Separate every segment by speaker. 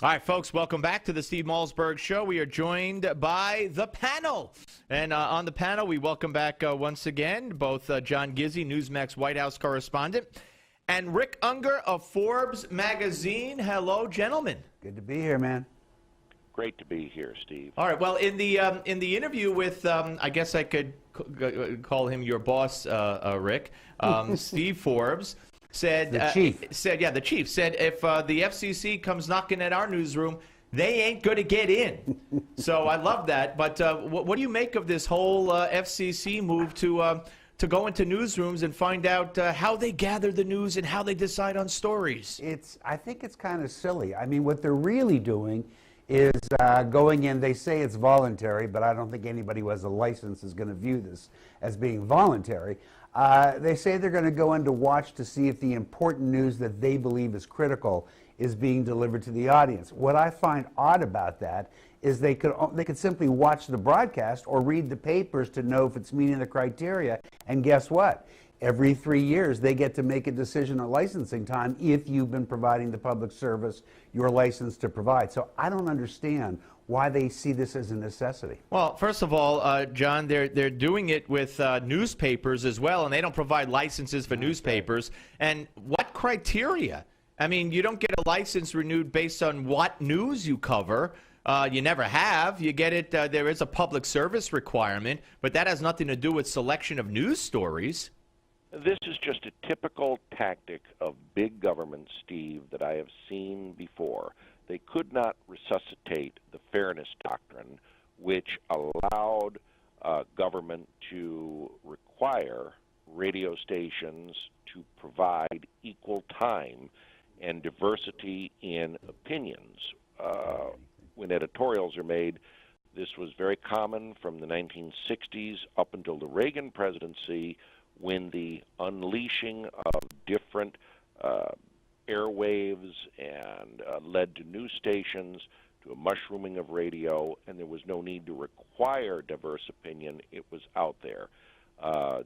Speaker 1: All right, folks, welcome back to the Steve Malzberg Show. We are joined by the panel. And on the panel, we welcome back once again both John Gizzi, Newsmax White House correspondent, and Rick Ungar of Forbes magazine. Hello, gentlemen.
Speaker 2: Good to be here, man.
Speaker 3: Great to be here, Steve.
Speaker 1: All right, well, in the interview with, I guess I could call him your boss, Rick, Steve Forbes, said,
Speaker 2: the chief.
Speaker 1: The chief said, if the FCC comes knocking at our newsroom, they ain't going to get in. So I love that. But what do you make of this whole FCC move to go into newsrooms and find out how they gather the news and how they decide on stories?
Speaker 2: I think it's kind of silly. I mean, what they're really doing is going in. They say it's voluntary, but I don't think anybody who has a license is going to view this as being voluntary. They say they're going to go in to watch to see if the important news that they believe is critical is being delivered to the audience. What I find odd about that is they could simply watch the broadcast or read the papers to know if it's meeting the criteria. And guess what? Every 3 years, they get to make a decision on licensing time if you've been providing the public service you're licensed to provide. So I don't understand why they see this as a necessity.
Speaker 1: Well, first of all, John, they're doing it with newspapers as well, and they don't provide licenses for newspapers. And what criteria? I mean, you don't get a license renewed based on what news you cover. You never have. You get it. There is a public service requirement, but that has nothing to do with selection of news stories.
Speaker 3: This is just a typical tactic of big government, Steve, that I have seen before. They could not resuscitate the fairness doctrine, which allowed government to require radio stations to provide equal time and diversity in opinions. When editorials are made, this was very common from the 1960s up until the Reagan presidency, when the unleashing of different airwaves and led to news stations, to a mushrooming of radio, and there was no need to require diverse opinion. It was out there.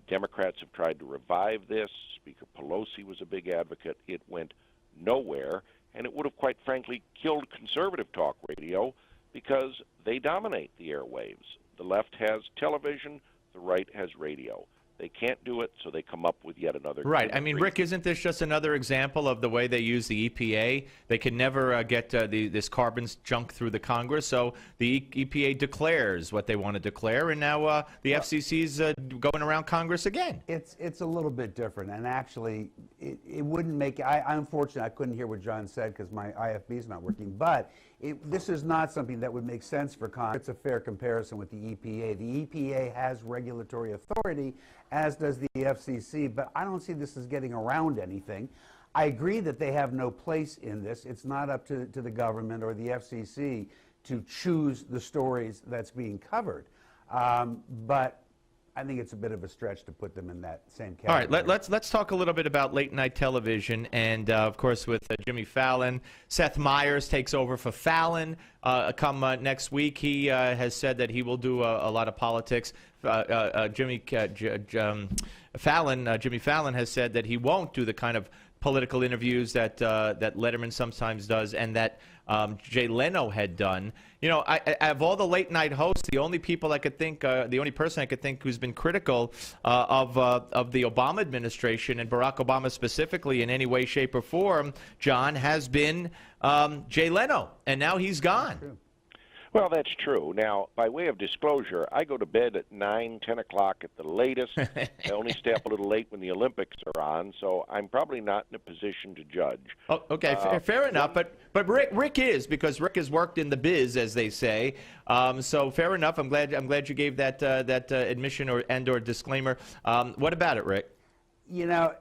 Speaker 3: Democrats have tried to revive this. Speaker Pelosi was a big advocate. It went nowhere, and it would have, quite frankly, killed conservative talk radio because they dominate the airwaves. The left has television, the right has radio. They can't do it, so they come up with yet another.
Speaker 1: Right. I mean, Rick, isn't this just another example of the way they use the EPA? They can never get this carbon junk through the Congress, so the EPA declares what they want to declare, and now the FCC's going around Congress again.
Speaker 2: It's a little bit different, and actually, it wouldn't make. I'm unfortunate I couldn't hear what John said because my IFB is not working, but this is not something that would make sense for Congress. It's a fair comparison with the EPA. The EPA has regulatory authority, as does the FCC, but I don't see this as getting around anything. I agree that they have no place in this. It's not up to the government or the FCC to choose the stories that's being covered. But I think it's a bit of a stretch to put them in that same category.
Speaker 1: All right, let's talk a little bit about late night television, and of course with Jimmy Fallon. Seth Meyers takes over for Fallon come next week. He has said that he will do a lot of politics. Jimmy Fallon has said that he won't do the kind of political interviews that Letterman sometimes does, and that Jay Leno had done. You know, of all the late night hosts, the only person I could think who's been critical of the Obama administration and Barack Obama specifically in any way, shape, or form, John, has been Jay Leno, and now he's gone.
Speaker 3: Well, that's true. Now, by way of disclosure, I go to bed at 9, 10 o'clock at the latest. I only stay up a little late when the Olympics are on, so I'm probably not in a position to judge.
Speaker 1: Oh, okay, fair enough. But Rick is, because Rick has worked in the biz, as they say. So fair enough. I'm glad you gave that admission or disclaimer. What about it, Rick?
Speaker 2: You know,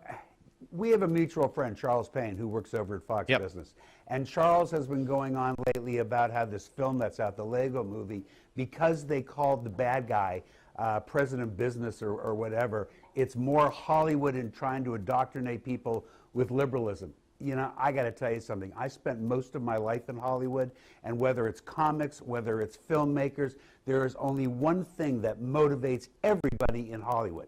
Speaker 2: we have a mutual friend, Charles Payne, who works over at Fox Business. And Charles has been going on lately about how this film that's out, the Lego movie, because they called the bad guy President Business or whatever, it's more Hollywood and trying to indoctrinate people with liberalism. You know, I got to tell you something. I spent most of my life in Hollywood, and whether it's comics, whether it's filmmakers, there is only one thing that motivates everybody in Hollywood: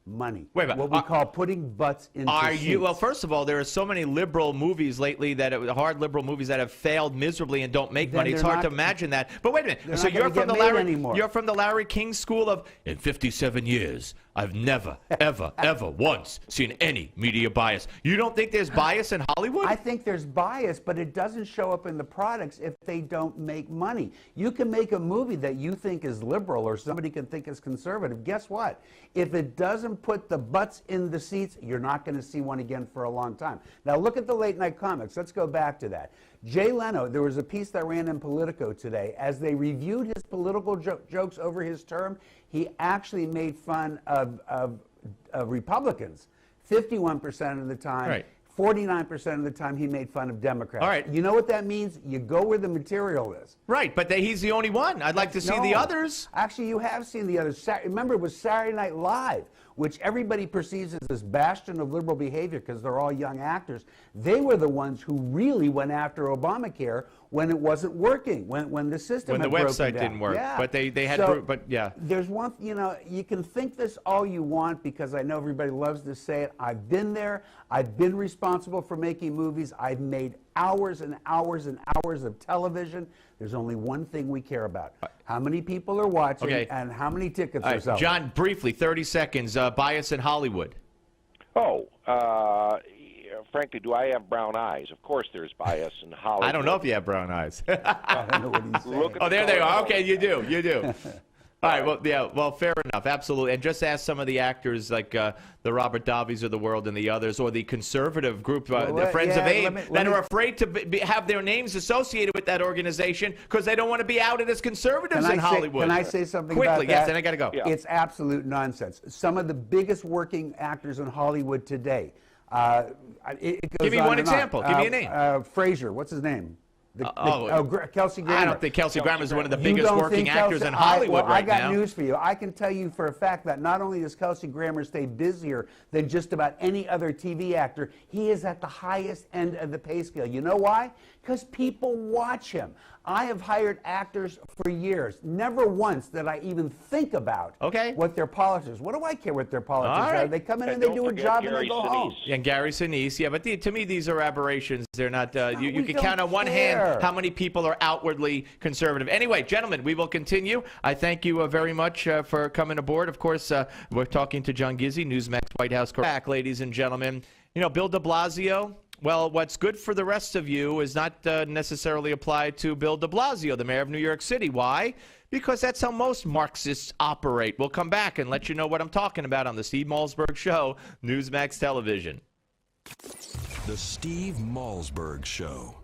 Speaker 2: money.
Speaker 1: Wait a minute.
Speaker 2: What we call putting butts into seats.
Speaker 1: Well, first of all, there are so many liberal movies lately hard liberal movies that have failed miserably and don't make money. It's hard to imagine that. But wait a minute. So you're from the Larry King school of, in 57 years, I've never, ever, ever once seen any media bias. You don't think there's bias in Hollywood?
Speaker 2: I think there's bias, but it doesn't show up in the products if they don't make money. You can make a movie that you think is liberal or somebody can think is conservative. Guess what? If it doesn't put the butts in the seats, you're not going to see one again for a long time. Now look at the late night comics. Let's go back to that. Jay Leno, there was a piece that ran in Politico today. As they reviewed his political jokes over his term, he actually made fun of Republicans 51% of the time.
Speaker 1: Right.
Speaker 2: 49% of the time he made fun of Democrats.
Speaker 1: All right.
Speaker 2: You know what that means? You go where the material is.
Speaker 1: Right, but he's the only one. I'd like to see the others.
Speaker 2: Actually, you have seen the others. Remember, it was Saturday Night Live, which everybody perceives as this bastion of liberal behavior because they're all young actors. They were the ones who really went after Obamacare when it wasn't working, when the system had broken down.
Speaker 1: When the website didn't work.
Speaker 2: Yeah.
Speaker 1: But they had,
Speaker 2: There's one, you can think this all you want because I know everybody loves to say it. I've been there. I've been responsible for making movies. I've made hours and hours and hours of television. There's only one thing we care about. How many people are watching and how many tickets are selling.
Speaker 1: John, briefly, 30 seconds, bias in Hollywood.
Speaker 3: Frankly, do I have brown eyes? Of course there's bias in Hollywood.
Speaker 1: I don't know if you have brown eyes.
Speaker 2: I don't know what he's saying.
Speaker 3: Look at
Speaker 1: there they are. Okay, you do. All right, well, fair enough, absolutely. And just ask some of the actors like the Robert Davis of the world and the others, or the conservative group, the Friends of Abe, that are afraid to have their names associated with that organization because they don't want to be outed as conservatives in Hollywood.
Speaker 2: Can I say something
Speaker 1: quickly?
Speaker 2: About that?
Speaker 1: Yes, and I got to go.
Speaker 3: Yeah.
Speaker 2: It's absolute nonsense. Some of the biggest working actors in Hollywood today. It goes
Speaker 1: Give me
Speaker 2: on
Speaker 1: one
Speaker 2: and
Speaker 1: example.
Speaker 2: on.
Speaker 1: Give me a name.
Speaker 2: Frazier. What's his name? Kelsey Grammer.
Speaker 1: I don't think Kelsey Grammer is one of the biggest working actors in Hollywood right now.
Speaker 2: I got news for you. I can tell you for a fact that not only does Kelsey Grammer stay busier than just about any other TV actor, he is at the highest end of the pay scale. You know why? Because people watch him. I have hired actors for years. Never once did I even think about what their politics. What do I care what their politics are? They come in and they do a job and they go home.
Speaker 1: And Gary Sinise, but to me these are aberrations. They're not. You can count on one hand how many people are outwardly conservative. Anyway, gentlemen, we will continue. I thank you very much for coming aboard. Of course, we're talking to John Gizzi, Newsmax White House correspondent. Ladies and gentlemen, Bill de Blasio. Well, what's good for the rest of you is not necessarily applied to Bill de Blasio, the mayor of New York City. Why? Because that's how most Marxists operate. We'll come back and let you know what I'm talking about on the Steve Malzberg Show, Newsmax Television.
Speaker 4: The Steve Malzberg Show.